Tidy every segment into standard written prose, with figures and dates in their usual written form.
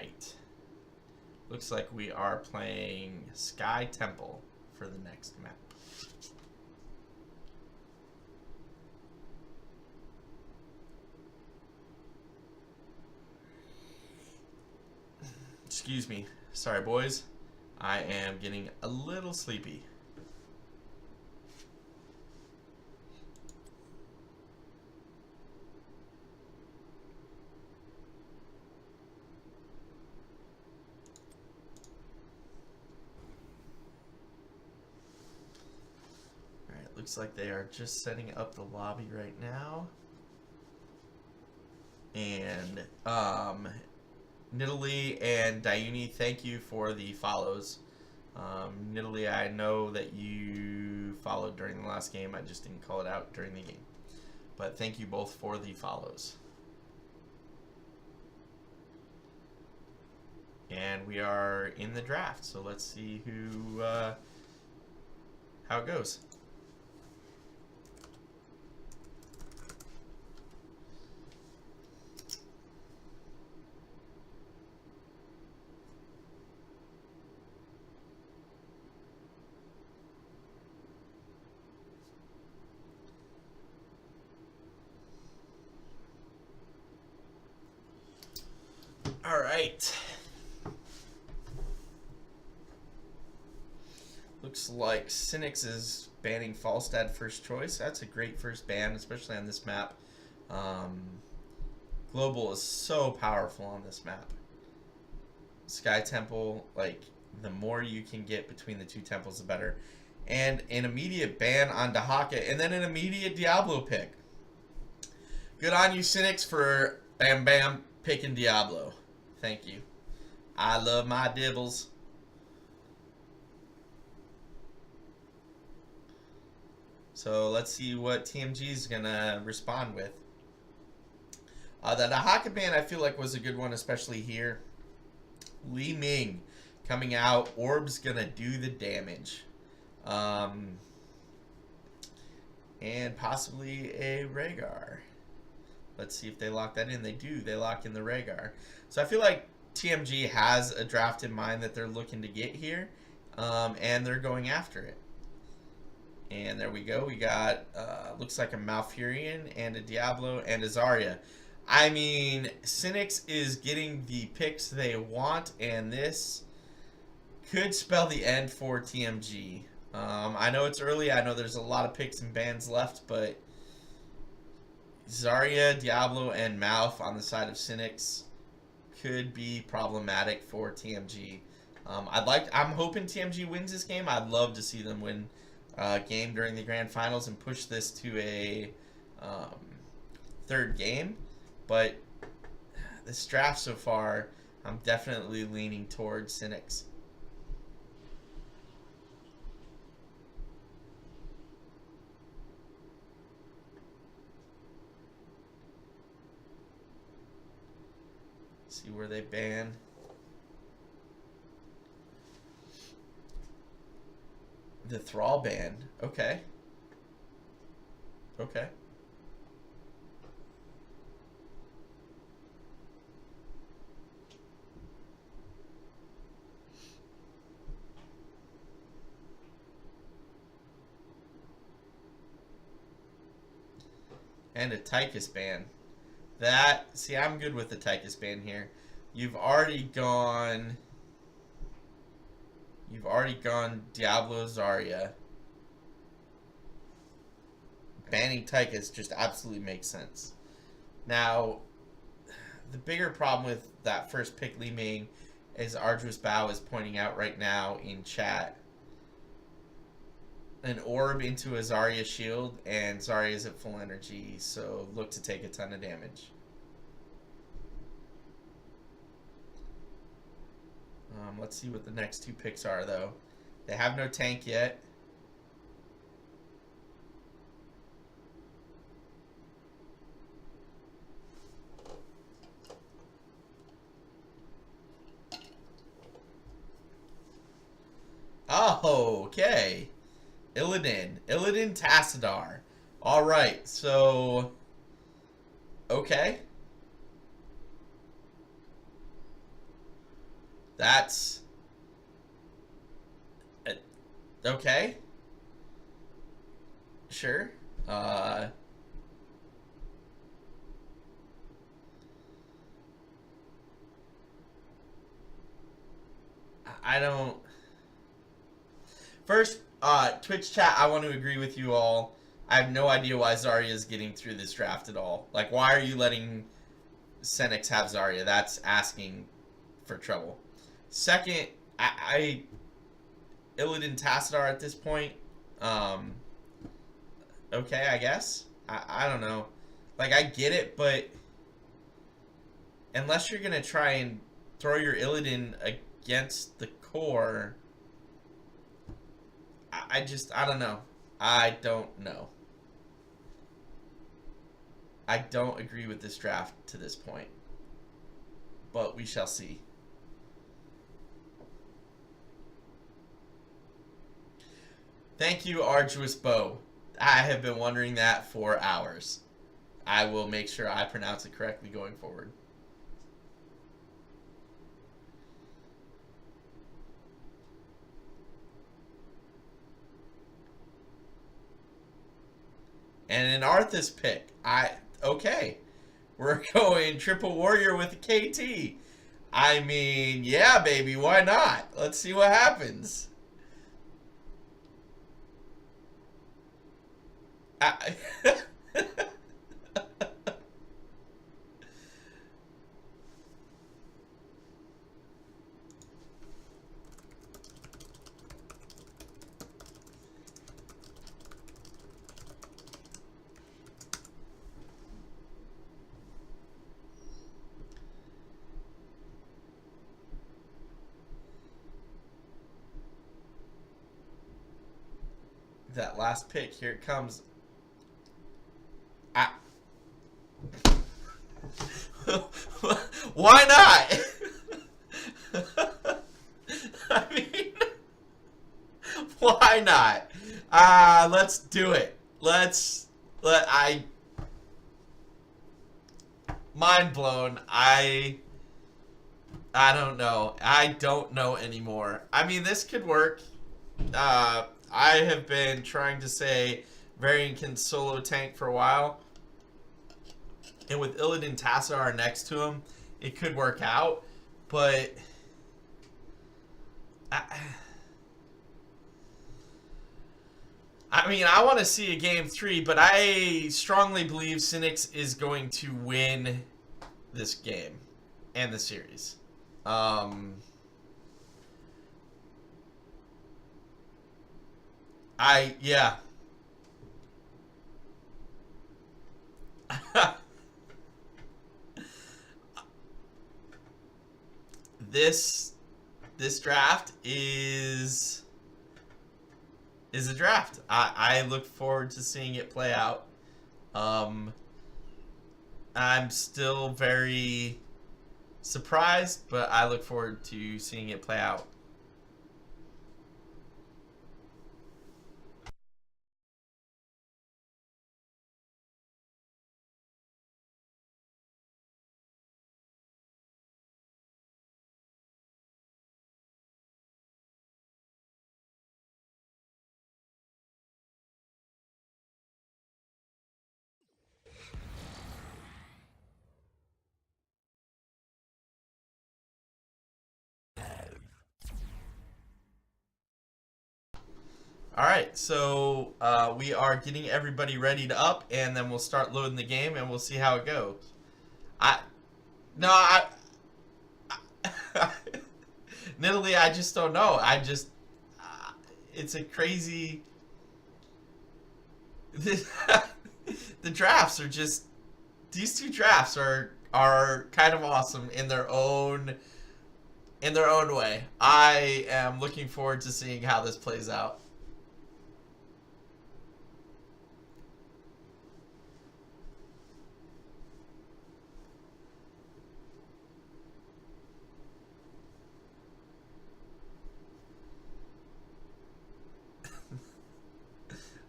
right. Looks like we are playing Sky Temple for the next map. Excuse me. Sorry, boys. I am getting a little sleepy. Alright, looks like they are just setting up the lobby right now. And, Nidalee and Dayuni, thank you for the follows. Nidalee, I know that you followed during the last game. I just didn't call it out during the game. But thank you both for the follows. And we are in the draft, so let's see who, how it goes. All right. Looks like Senix is banning Falstad first choice. That's a great first ban, especially on this map. Global is so powerful on this map. Sky Temple, like, the more you can get between the two temples, the better. And an immediate ban on Dahaka, and then an immediate Diablo pick. Good on you, Senix, for bam bam picking Diablo. Thank you. I love my dibbles. So let's see what TMG is going to respond with. The Dahaka ban I feel like was a good one, especially here. Li Ming coming out. Orb's going to do the damage. And possibly a Rhaegar. Let's see if they lock that in. They do. They lock in the Rhaegar. So I feel like TMG has a draft in mind that they're looking to get here. And they're going after it. And there we go. We got, looks like a Malfurion and a Diablo and a Zarya. I mean, Senix is getting the picks they want. And this could spell the end for TMG. I know it's early. I know there's a lot of picks and bans left. But Zarya, Diablo, and Malf on the side of Senix could be problematic for TMG. I'm hoping TMG wins this game. I'd love to see them win a game during the grand finals and push this to a third game. But this draft so far, I'm definitely leaning towards Senix. See where they ban. The Thrall ban. Okay. Okay. And a Tychus ban. See, I'm good with the Tychus ban here. You've already gone Diablo Zarya. Banning Tychus just absolutely makes sense. Now, the bigger problem with that first pick, Li Ming, as Arduous Bow is pointing out right now in chat, an orb into a Zarya shield, and Zarya is at full energy, so look to take a ton of damage. Let's see what the next two picks are, though. They have no tank yet. Oh, okay. Illidan Tassadar. Alright, so... Okay. That's okay. Sure. I don't. First, Twitch chat, I want to agree with you all. I have no idea why Zarya is getting through this draft at all. Like, why are you letting Senix have Zarya? That's asking for trouble. Second, I Illidan Tassadar at this point. Okay, I guess. I don't know. Like, I get it, but unless you're going to try and throw your Illidan against the core, I don't know. I don't know. I don't agree with this draft to this point. But we shall see. Thank you, Arduous Bow. I have been wondering that for hours. I will make sure I pronounce it correctly going forward. And an Arthas pick. Okay. We're going triple warrior with a KT. I mean, yeah, baby, why not? Let's see what happens. That last pick, here it comes. Why not? I mean, why not? Let's do it. Mind blown. I don't know. I don't know anymore. I mean, this could work. I have been trying to say Varian can solo tank for a while. And with Illidan Tassadar next to him, it could work out. But I mean, I want to see a game 3, but I strongly believe Senix is going to win this game and the series. Yeah. This draft is a draft. I look forward to seeing it play out. I'm still very surprised, but I look forward to seeing it play out. All right, so we are getting everybody ready to up, and then we'll start loading the game, and we'll see how it goes. Nidalee, I just don't know. It's a crazy. The drafts are just. These two drafts are kind of awesome in their own way. I am looking forward to seeing how this plays out.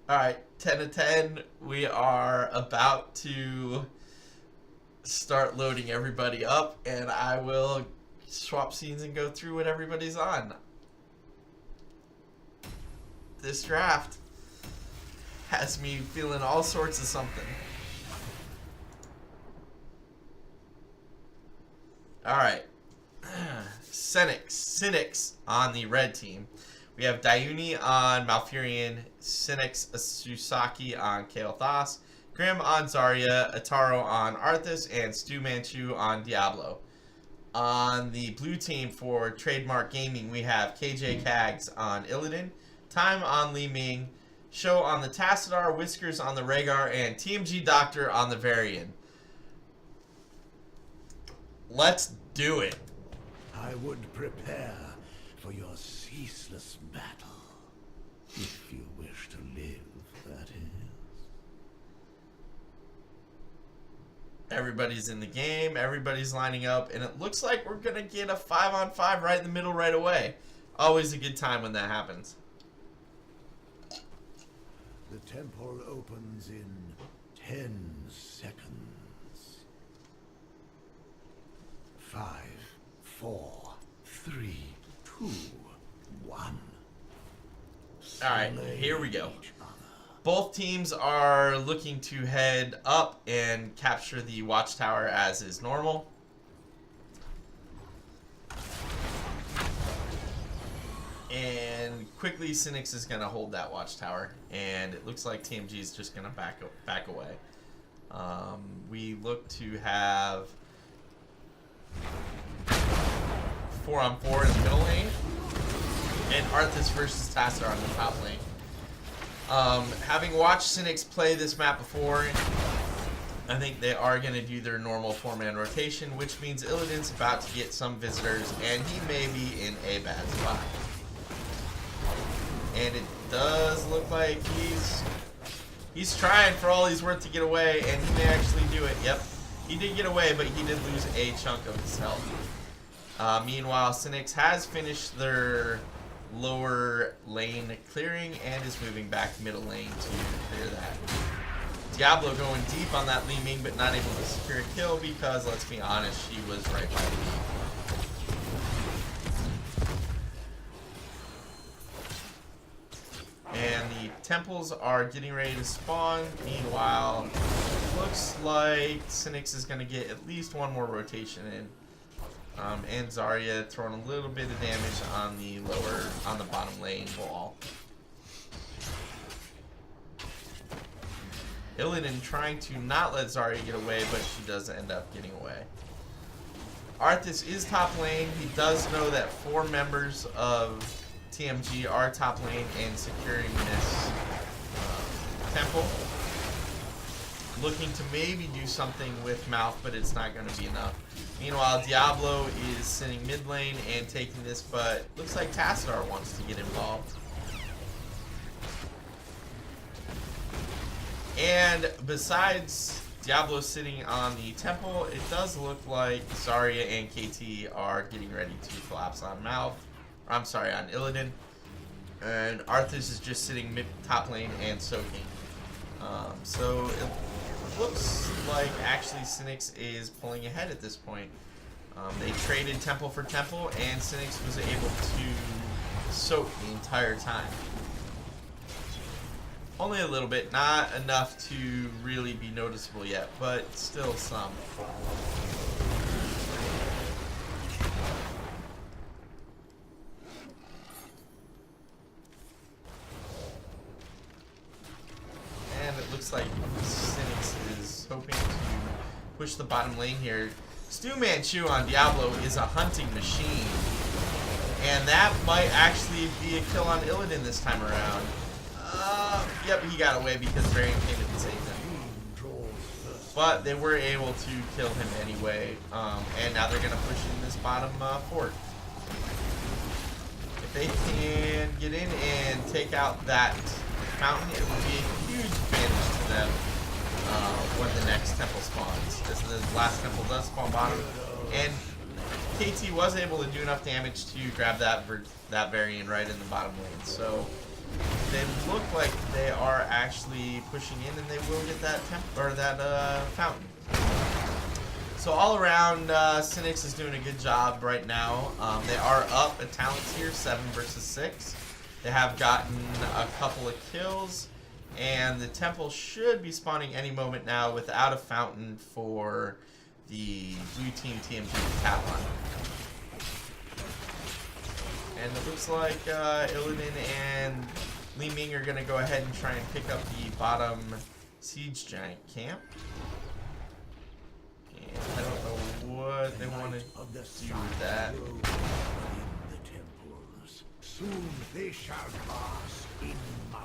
All right, 10 to 10. We are about to start loading everybody up, and I will swap scenes and go through what everybody's on. This draft has me feeling all sorts of something. Alright. Senix on the red team. We have Dayuni on Malfurion, Senix Susaki on Kael'thas, Grim on Zarya, Ataro on Arthas, and Stu Manchu on Diablo. On the blue team for Trademark Gaming, we have KJ Kags on Illidan, Time on Li Ming, Show on the Tassadar, Whiskers on the Rhaegar, and TMG Doctor on the Varian. Let's do it. I would prepare for your ceaseless battle. If you wish to live, that is. Everybody's in the game, everybody's lining up, and it looks like we're going to get a 5-on-5 right in the middle right away. Always a good time when that happens. The temple opens in 10 seconds. 5, 4, 3, 2, 1. Alright, here we go. Both teams are looking to head up and capture the watchtower as is normal. And quickly, Senix is going to hold that watchtower. And it looks like TMG is just going to back away. We look to have 4-on-4 in the middle lane. And Arthas versus Tassadar on the top lane. Having watched Senix play this map before, I think they are going to do their normal 4-man rotation, which means Illidan's about to get some visitors, and he may be in a bad spot. And it does look like he's trying for all he's worth to get away, and he may actually do it. Yep, he did get away, but he did lose a chunk of his health. Meanwhile, Senix has finished their lower lane clearing and is moving back middle lane to clear that. Diablo going deep on that Li Ming, but not able to secure a kill because, let's be honest, she was right by the beat. And the temples are getting ready to spawn. Meanwhile, looks like Senix is going to get at least one more rotation in. And Zarya throwing a little bit of damage on the bottom lane wall. Illidan trying to not let Zarya get away, but she does end up getting away. Arthas is top lane. He does know that 4 members of TMG are top lane and securing this temple. Looking to maybe do something with Mouth, but it's not going to be enough. Meanwhile, Diablo is sitting mid lane and taking this, but looks like Tassadar wants to get involved. And besides Diablo sitting on the temple, it does look like Zarya and KT are getting ready to collapse on Mouth. I'm sorry, on Illidan. And Arthas is just sitting mid top lane and soaking. So it looks like actually Senix is pulling ahead at this point. They traded temple for temple, and Senix was able to soak the entire time. Only a little bit, not enough to really be noticeable yet, but still some. And it looks like Senix is hoping to push the bottom lane here. Stu Manchu on Diablo is a hunting machine. And that might actually be a kill on Illidan this time around. Yep, he got away because Varian came in to save him. But they were able to kill him anyway. And now they're going to push in this bottom fort. If they can get in and take out that fountain, it would be a huge advantage to them when the next temple spawns. As the last temple does spawn bottom. And KT was able to do enough damage to grab that Varian right in the bottom lane. So they look like they are actually pushing in, and they will get that fountain. So all around, Senix is doing a good job right now. They are up a talent tier, 7 versus 6. They have gotten a couple of kills, and the temple should be spawning any moment now without a fountain for the blue team TMG to tap on. And it looks like Illidan and Li Ming are going to go ahead and try and pick up the bottom siege giant camp. And I don't know what they want to do with that. The temples. Soon they shall pass in my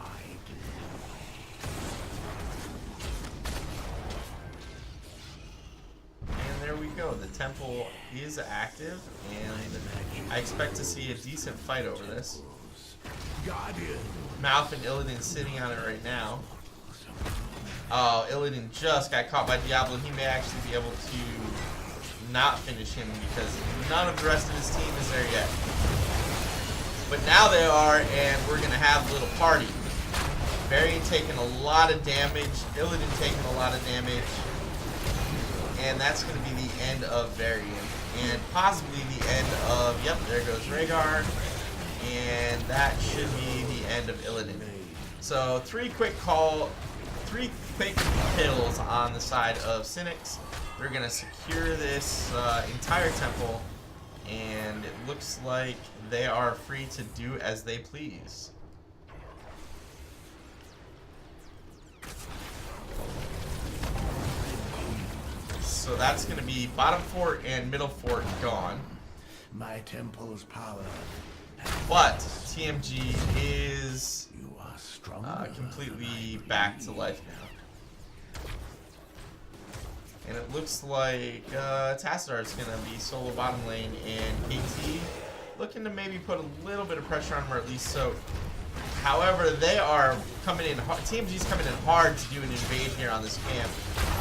And there we go. The temple is active, and I expect to see a decent fight over this. Guardian. Mouth and Illidan sitting on it right now. Oh, Illidan just got caught by Diablo. He may actually be able to not finish him because none of the rest of his team is there yet. But now they are, and we're going to have a little party. Varian taking a lot of damage. Illidan taking a lot of damage. And that's going to be the end of Varian. And possibly the end of, yep, there goes Rhaegar. And that should be the end of Illidan. So three quick kills on the side of Senix. They're going to secure this entire temple. And it looks like they are free to do as they please. So that's going to be bottom fort and middle fort gone. My temple's power. But TMG is You are strong. completely back to life now. And it looks like Tassadar is going to be solo bottom lane, and KT looking to maybe put a little bit of pressure on him, or at least so. However, they are coming in hard. TMG's coming in hard to do an invade here on this camp.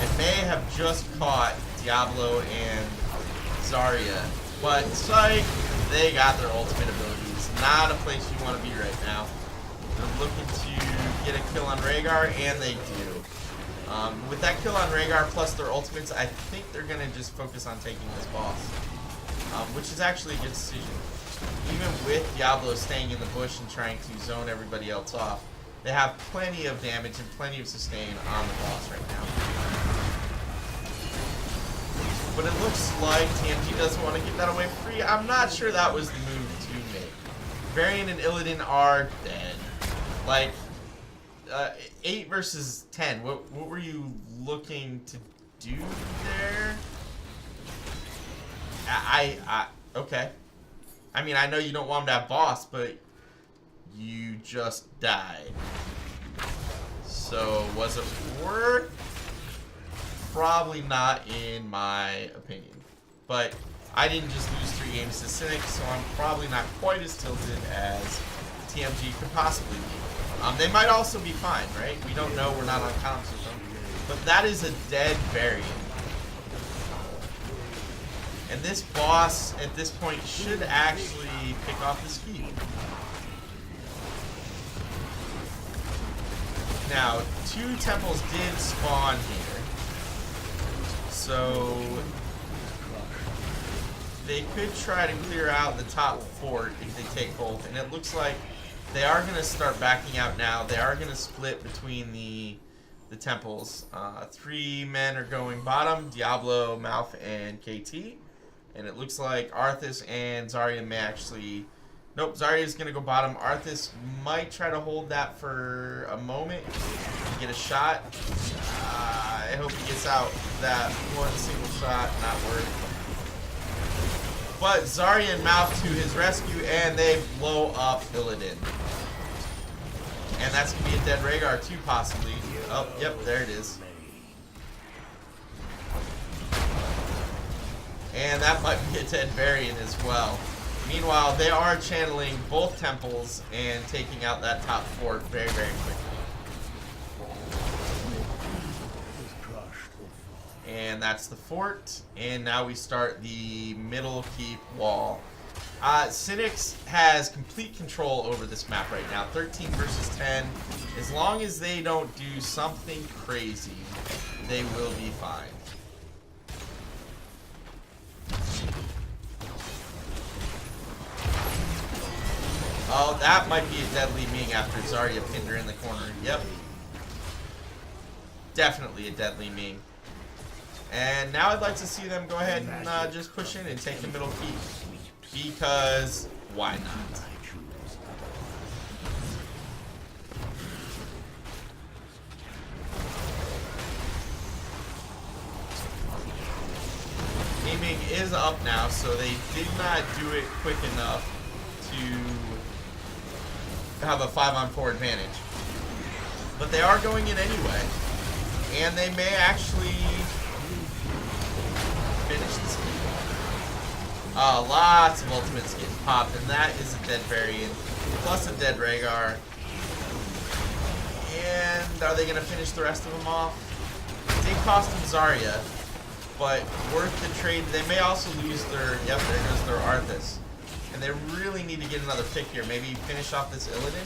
It may have just caught Diablo and Zarya, but psych, they got their ultimate abilities. Not a place you want to be right now. They're looking to get a kill on Rhaegar, and they do. With that kill on Rhaegar plus their ultimates, I think they're going to just focus on taking this boss, which is actually a good decision. Even with Diablo staying in the bush and trying to zone everybody else off, they have plenty of damage and plenty of sustain on the boss right now. But it looks like TMG doesn't want to give that away free. I'm not sure that was the move to make. Varian and Illidan are dead. Like, 8 versus 10. What were you looking to do there? Okay. I mean, I know you don't want him to have boss, but you just died. So, was it worth? Probably not, in my opinion. But I didn't just lose 3 games to Senix, so I'm probably not quite as tilted as TMG could possibly be. They might also be fine, right? We don't know. We're not on comms with them. But that is a dead Varian. And this boss, at this point, should actually pick off the ski. Now, 2 temples did spawn here. So they could try to clear out the top fort if they take both. And it looks like they are going to start backing out now. They are going to split between the temples. 3 men are going bottom, Diablo, Mouth, and KT. And it looks like Arthas and Zarya may actually... Nope, Zarya is going to go bottom. Arthas might try to hold that for a moment. Get a shot. I hope he gets out that one single shot. Not worth. But Zarya and Mouth to his rescue, and they blow up Illidan. And that's going to be a dead Rhaegar too, possibly. Oh, yep, there it is. And that might be a dead Varian as well. Meanwhile, they are channeling both temples and taking out that top fort very, very quickly. And that's the fort. And now we start the middle keep wall. Senix has complete control over this map right now. 13 versus 10. As long as they don't do something crazy, they will be fine. Oh, that might be a deadly Ming after Zarya pinned her in the corner. Yep. Definitely a deadly Ming. And now I'd like to see them go ahead and just push in and take the middle keep. Because why not? Ming is up now, so they did not do it quick enough to have a 5-on-4 advantage. But they are going in anyway. And they may actually finish this game. Lots of ultimates getting popped, and that is a dead variant, plus a dead Rhaegar. And are they going to finish the rest of them off? It did cost them Zarya, but worth the trade. They may also lose their, yep, there goes their Arthas. And they really need to get another pick here. Maybe finish off this Illidan.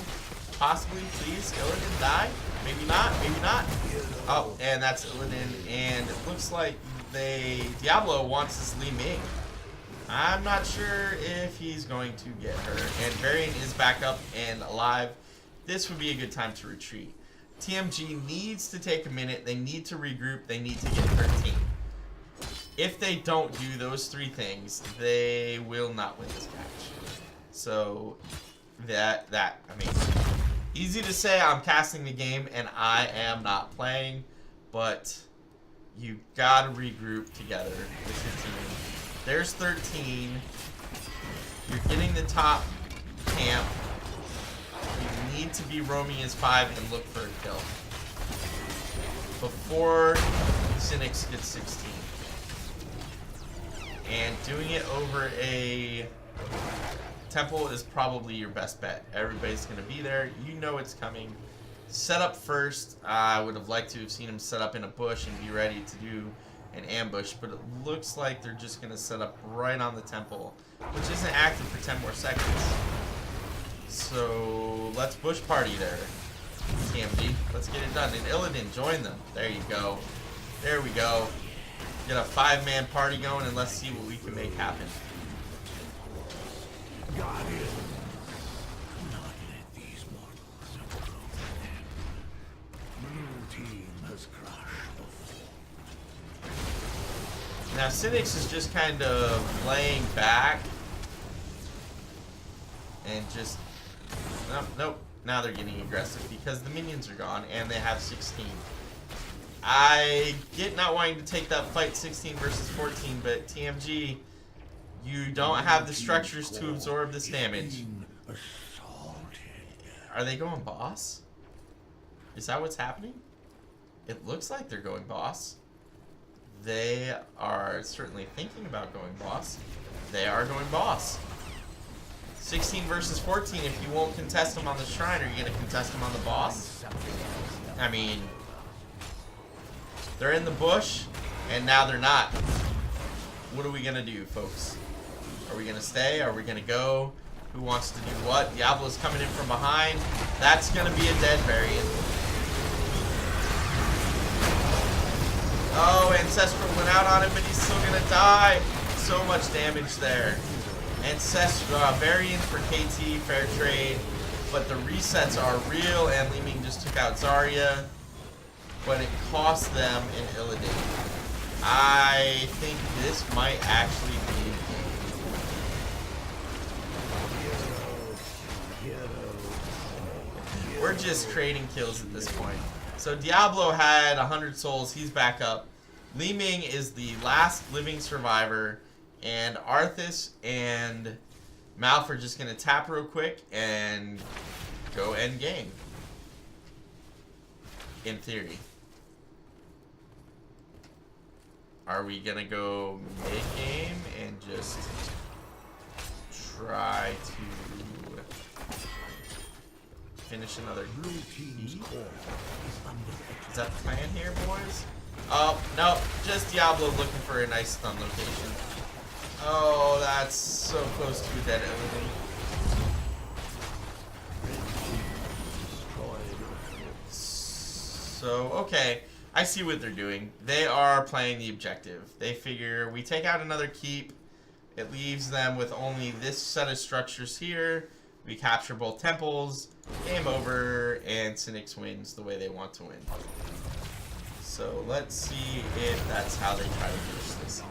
Possibly, please. Illidan, die? Maybe not, maybe not. Oh, and that's Illidan. And it looks like Diablo wants this Li Ming. I'm not sure if he's going to get her. And Varian is back up and alive. This would be a good time to retreat. TMG needs to take a minute. They need to regroup. They need to get 13. If they don't do those three things, they will not win this match. So, I mean, easy to say I'm casting the game and I am not playing, but you gotta regroup together with your team. There's 13. You're getting the top camp. You need to be roaming as 5 and look for a kill before Senix gets 16. And doing it over a temple is probably your best bet. Everybody's going to be there. You know it's coming. Set up first. I would have liked to have seen him set up in a bush and be ready to do an ambush, but it looks like they're just going to set up right on the temple, which isn't active for 10 more seconds. So let's bush party there, TMG. Let's get it done. And Illidan, join them. There you go. There we go. Get a 5-man party going, and let's see what we can make happen. Guardian, not let these mortals approach them. Blue team has crushed the fort. Now Senix is just kind of laying back and just nope. Now they're getting aggressive because the minions are gone and they have 16. I get not wanting to take that fight 16 versus 14, but TMG, you don't have the structures to absorb this damage. Are they going boss? Is that what's happening? It looks like they're going boss. They are certainly thinking about going boss. They are going boss. 16 versus 14, if you won't contest them on the shrine, are you going to contest them on the boss? I mean, they're in the bush, and now they're not. What are we going to do, folks? Are we going to stay? Are we going to go? Who wants to do what? Diablo's coming in from behind. That's going to be a dead variant. Oh, Ancestral went out on him, but he's still going to die. So much damage there. Ancestral, variant for KT, fair trade. But the resets are real, and Li Ming just took out Zarya. But it cost them an Illidan. I think this might actually be a game. We're just trading kills at this point. So Diablo had 100 souls. He's back up. Li Ming is the last living survivor. And Arthas and Malf are just going to tap real quick and go end game. In theory. Are we going to go mid-game and just try to finish another key? Is that the plan here, boys? Oh, no. Just Diablo looking for a nice stun location. Oh, that's so close to a dead enemy. So, okay. I see what they're doing. They are playing the objective. They figure we take out another keep. It leaves them with only this set of structures here. We capture both temples, game over, and Senix wins the way they want to win. So let's see if that's how they try to finish this.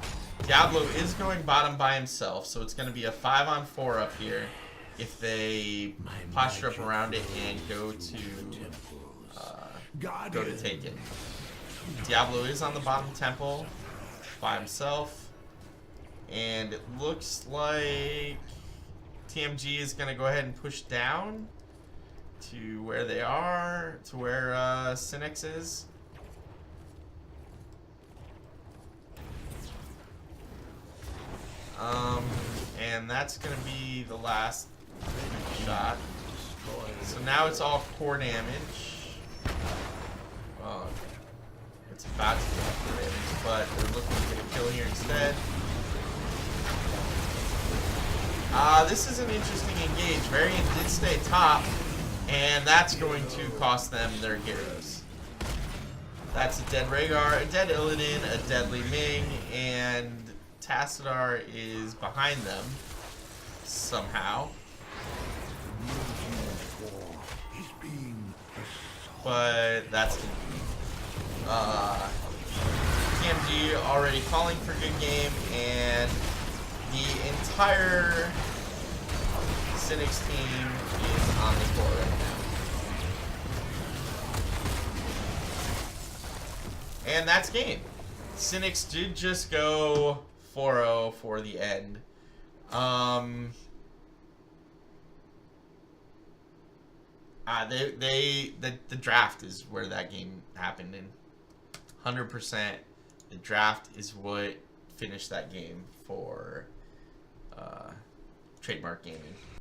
Diablo is going bottom by himself, so it's going to be a 5-on-4 up here if they posture up around it and go to take it. Diablo is on the bottom temple by himself, and it looks like TMG is going to go ahead and push down to where they are, to where Senix is. And that's going to be the last shot. So now it's all core damage. It's about to get core damage, but we're looking to get a kill here instead. This is an interesting engage. Variant did stay top, and that's going to cost them their heroes. That's a dead Rhaegar, a dead Illidan, a dead Li Ming, and Tassadar is behind them somehow. But that's TMG already calling for good game, and the entire Senix team is on the floor right now. And that's game. Senix did just go 4-0 for the end. The draft is where that game happened in. 100%. The draft is what finished that game for Trademark Gaming.